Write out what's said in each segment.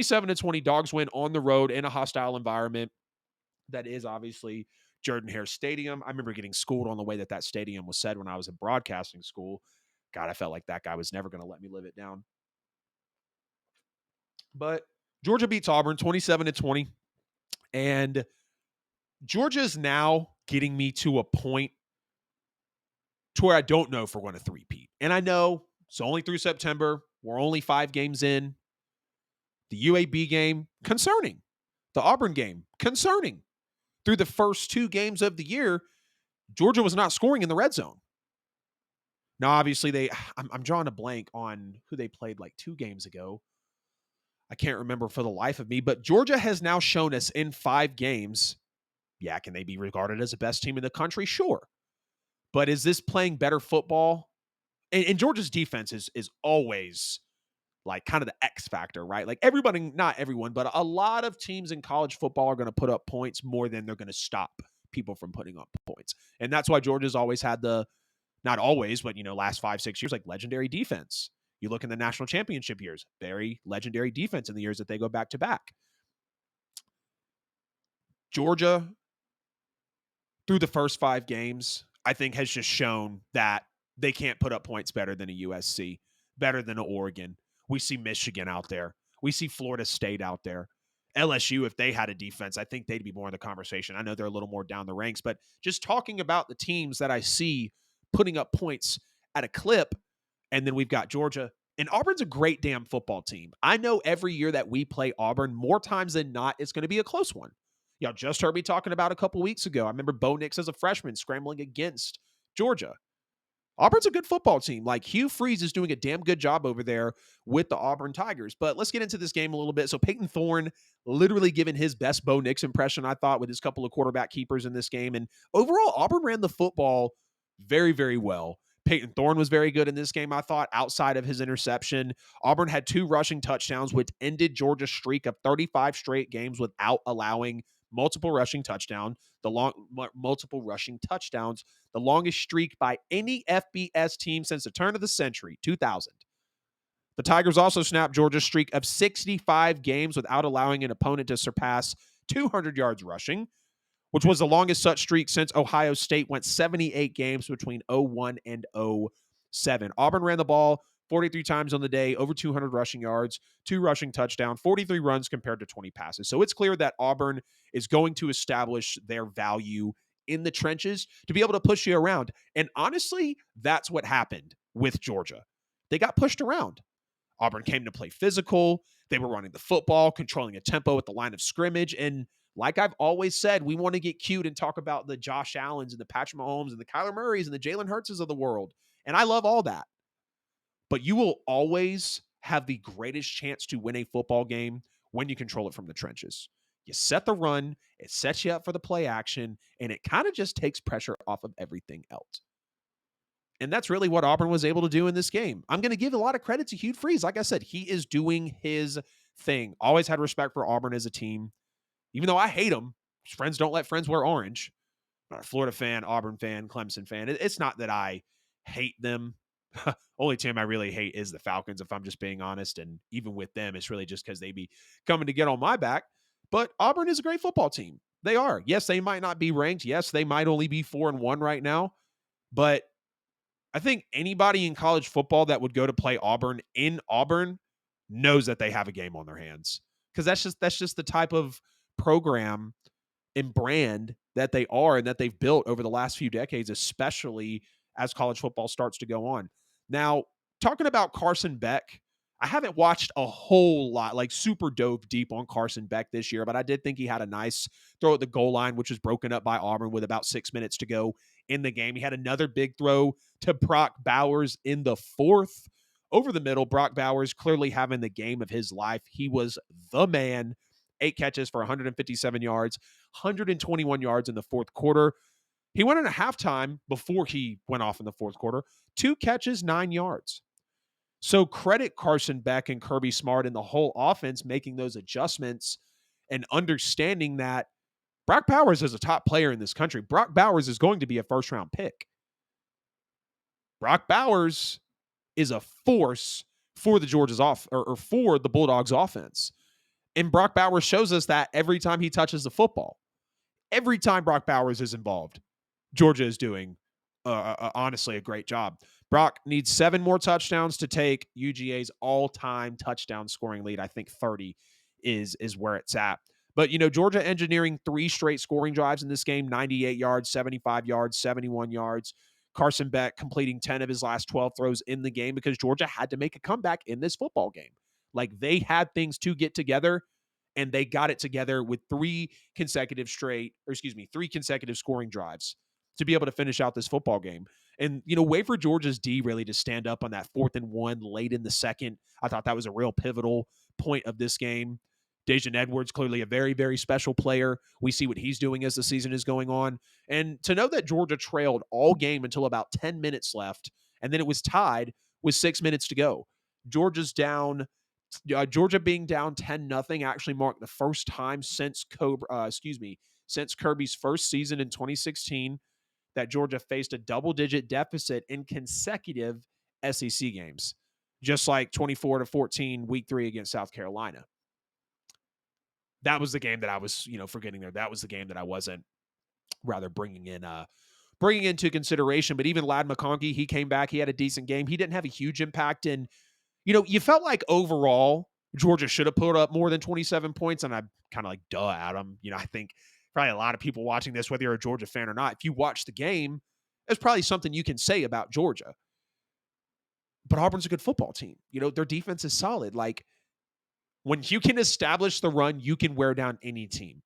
27-20, Dogs win on the road in a hostile environment. That is obviously Jordan-Hare Stadium. I remember getting schooled on the way that stadium was said when I was in broadcasting school. God, I felt like that guy was never going to let me live it down. But Georgia beats Auburn 27-20. And Georgia is now getting me to a point to where I don't know if we're going to three-peat. And I know it's only through September. We're only 5 games in. The UAB game, concerning. The Auburn game, concerning. Through the first 2 games of the year, Georgia was not scoring in the red zone. Now, obviously, I'm drawing a blank on who they played like 2 games ago. I can't remember for the life of me, but Georgia has now shown us in 5 games, yeah, can they be regarded as the best team in the country? Sure. But is this playing better football? And Georgia's defense is always like kind of the X factor, right? Like everybody, not everyone, but a lot of teams in college football are going to put up points more than they're going to stop people from putting up points. And that's why Georgia's always had not always, but, last 5-6 years, like legendary defense. You look in the national championship years, very legendary defense in the years that they go back to back. Georgia, through the first 5 games, I think has just shown that they can't put up points better than a USC, better than an Oregon. We see Michigan out there. We see Florida State out there. LSU, if they had a defense, I think they'd be more in the conversation. I know they're a little more down the ranks, but just talking about the teams that I see putting up points at a clip, and then we've got Georgia. And Auburn's a great damn football team. I know every year that we play Auburn, more times than not, it's going to be a close one. Y'all just heard me talking about a couple weeks ago. I remember Bo Nix as a freshman scrambling against Georgia. Auburn's a good football team. Like, Hugh Freeze is doing a damn good job over there with the Auburn Tigers. But let's get into this game a little bit. So Peyton Thorne literally giving his best Bo Nix impression, I thought, with his couple of quarterback keepers in this game. And overall, Auburn ran the football very, very well. Peyton Thorne was very good in this game, I thought, outside of his interception. Auburn had 2 rushing touchdowns, which ended Georgia's streak of 35 straight games without allowing multiple rushing touchdowns. The longest streak by any FBS team since the turn of the century, 2000. The Tigers also snapped Georgia's streak of 65 games without allowing an opponent to surpass 200 yards rushing, which was the longest such streak since Ohio State went 78 games between 01 and 07. Auburn ran the ball 43 times on the day, over 200 rushing yards, 2 rushing touchdowns, 43 runs compared to 20 passes. So it's clear that Auburn is going to establish their value in the trenches to be able to push you around. And honestly, that's what happened with Georgia. They got pushed around. Auburn came to play physical. They were running the football, controlling a tempo at the line of scrimmage. And like I've always said, we want to get cute and talk about the Josh Allens and the Patrick Mahomes and the Kyler Murrays and the Jalen Hurtses of the world. And I love all that. But you will always have the greatest chance to win a football game when you control it from the trenches. You set the run, it sets you up for the play action, and it kind of just takes pressure off of everything else. And that's really what Auburn was able to do in this game. I'm going to give a lot of credit to Hugh Freeze. Like I said, he is doing his thing. Always had respect for Auburn as a team. Even though I hate them, friends don't let friends wear orange. I'm not a Florida fan, Auburn fan, Clemson fan. It's not that I hate them. Only team I really hate is the Falcons, if I'm just being honest. And even with them, it's really just because they be coming to get on my back. But Auburn is a great football team. They are. Yes, they might not be ranked. Yes, they might only be 4-1 right now. But I think anybody in college football that would go to play Auburn in Auburn knows that they have a game on their hands. Because that's just the type of program and brand that they are and that they've built over the last few decades, especially as college football starts to go on. Now, talking about Carson Beck, I haven't watched a whole lot, like super dove deep on Carson Beck this year, but I did think he had a nice throw at the goal line, which was broken up by Auburn with about 6 minutes to go in the game. He had another big throw to Brock Bowers in the 4th over the middle. Brock Bowers clearly having the game of his life. He was the man. 8 catches for 157 yards, 121 yards in the 4th quarter. He went in a halftime before he went off in the 4th quarter. 2 catches, 9 yards. So credit Carson Beck and Kirby Smart and the whole offense making those adjustments and understanding that Brock Bowers is a top player in this country. Brock Bowers is going to be a first-round pick. Brock Bowers is a force for the for the Bulldogs offense. And Brock Bowers shows us that every time he touches the football. Every time Brock Bowers is involved, Georgia is doing honestly a great job. Brock needs 7 more touchdowns to take UGA's all-time touchdown scoring lead. I think 30 is where it's at. But, Georgia engineering 3 straight scoring drives in this game, 98 yards, 75 yards, 71 yards. Carson Beck completing 10 of his last 12 throws in the game because Georgia had to make a comeback in this football game. Like, they had things to get together, and they got it together with 3 consecutive scoring drives to be able to finish out this football game. And, wait for Georgia's D really to stand up on that 4th and 1 late in the second. I thought that was a real pivotal point of this game. Dejan Edwards, clearly a very, very special player. We see what he's doing as the season is going on. And to know that Georgia trailed all game until about 10 minutes left, and then it was tied with 6 minutes to go. Georgia being down 10-0 actually marked the first time since Kirby's first season in 2016 that Georgia faced a double-digit deficit in consecutive SEC games, just like 24-14 week 3 against South Carolina. That was the game that I was, forgetting there. That was the game that I wasn't bringing into consideration. But even Ladd McConkey, he came back. He had a decent game. He didn't have a huge impact in, you felt like overall Georgia should have put up more than 27 points. And I'm kind of like, duh, Adam. I think probably a lot of people watching this, whether you're a Georgia fan or not, if you watch the game, there's probably something you can say about Georgia. But Auburn's a good football team. Their defense is solid. Like, when you can establish the run, you can wear down any team.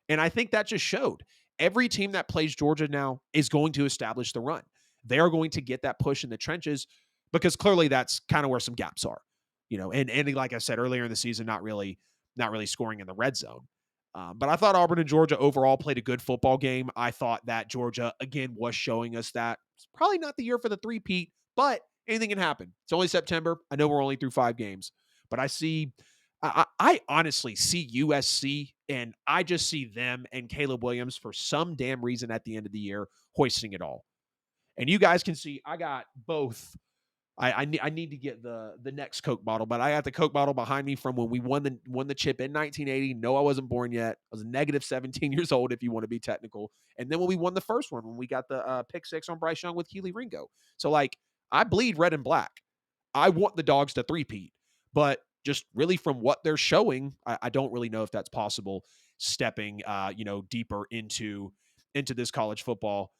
And I think that just showed. Every team that plays Georgia now is going to establish the run. They are going to get that push in the trenches because clearly that's kind of where some gaps are. And like I said earlier in the season, not really scoring in the red zone. But I thought Auburn and Georgia overall played a good football game. I thought that Georgia, again, was showing us that it's probably not the year for the three-peat, but anything can happen. It's only September. I know we're only through 5 games, but I honestly see USC, and I just see them and Caleb Williams for some damn reason at the end of the year hoisting it all. And you guys can see I got both. I need to get the next Coke bottle, but I got the Coke bottle behind me from when we won the chip in 1980. No, I wasn't born yet. I was negative 17 years old, if you want to be technical. And then when we won the first one, when we got the pick 6 on Bryce Young with Keely Ringo. So, like, I bleed red and black. I want the Dogs to three-peat, but just really from what they're showing, I don't really know if that's possible stepping, deeper into this college football.